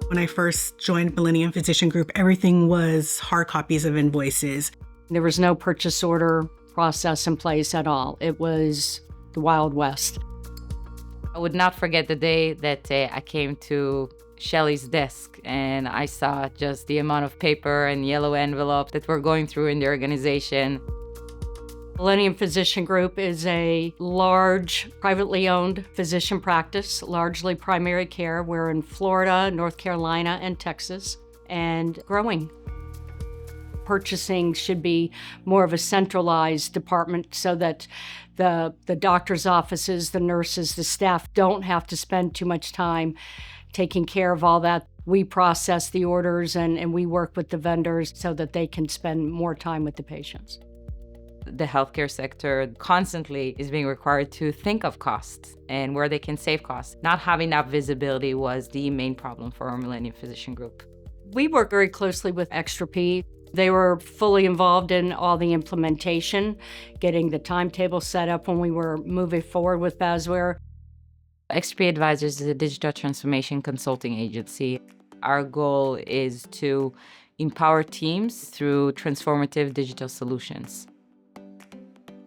When I first joined Millennium Physician Group, everything was hard copies of invoices. There was no purchase order process in place at all. It was the Wild West. I would not forget the day that I came to Shelley's desk and I saw just the amount of paper and yellow envelope that we're going through in the organization. Millennium Physician Group is a large, privately owned physician practice, largely primary care. We're in Florida, North Carolina, and Texas, and growing. Purchasing should be more of a centralized department so that the doctor's offices, the nurses, the staff don't have to spend too much time taking care of all that. We process the orders and we work with the vendors so that they can spend more time with the patients. The healthcare sector constantly is being required to think of costs and where they can save costs. Not having that visibility was the main problem for our Millennium Physician Group. We work very closely with Extra P. They were fully involved in all the implementation, getting the timetable set up when we were moving forward with Basware. Digitizes is a digital transformation consulting agency. Our goal is to empower teams through transformative digital solutions.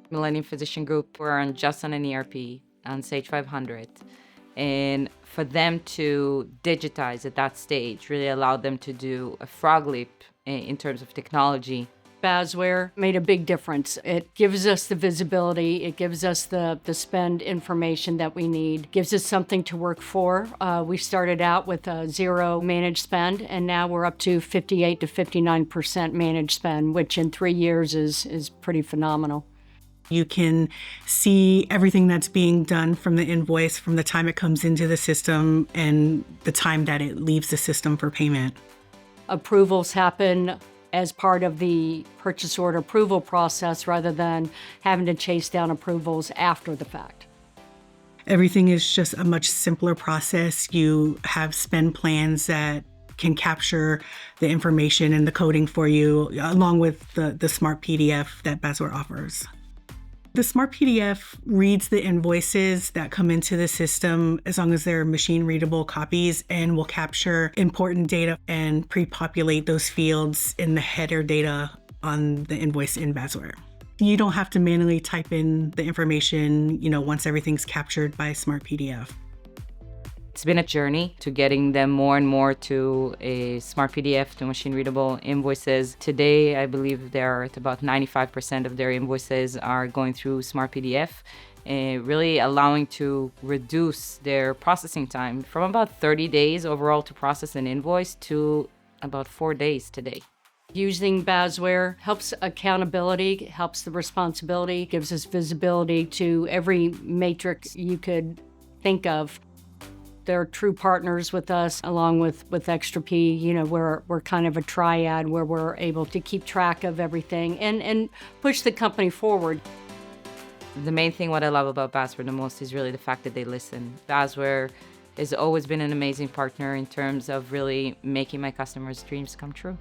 Millennium Physician Group, we're just on an ERP, on Sage 500. And for them to digitize at that stage really allowed them to do a frog leap in terms of technology. Basware made a big difference. It gives us the visibility, it gives us the spend information that we need, gives us something to work for. We started out with a zero managed spend, and now we're up to 58 to 59% managed spend, which in 3 years is pretty phenomenal. You can see everything that's being done from the invoice from the time it comes into the system and the time that it leaves the system for payment. Approvals happen as part of the purchase order approval process rather than having to chase down approvals after the fact. Everything is just a much simpler process. You have spend plans that can capture the information and the coding for you, along with the SmartPDF that Basware offers. The SmartPDF reads the invoices that come into the system as long as they're machine-readable copies and will capture important data and pre-populate those fields in the header data on the invoice in Basware. You don't have to manually type in the information, once everything's captured by SmartPDF. It's been a journey to getting them more and more to a SmartPDF, to machine-readable invoices. Today, I believe they're at about 95% of their invoices are going through SmartPDF, really allowing to reduce their processing time from about 30 days overall to process an invoice to about 4 days today. Using Basware helps accountability, helps the responsibility, gives us visibility to every matrix you could think of. They're true partners with us, along with Extra P. We're kind of a triad where we're able to keep track of everything and push the company forward. The main thing what I love about Basware the most is really the fact that they listen. Basware has always been an amazing partner in terms of really making my customers' dreams come true.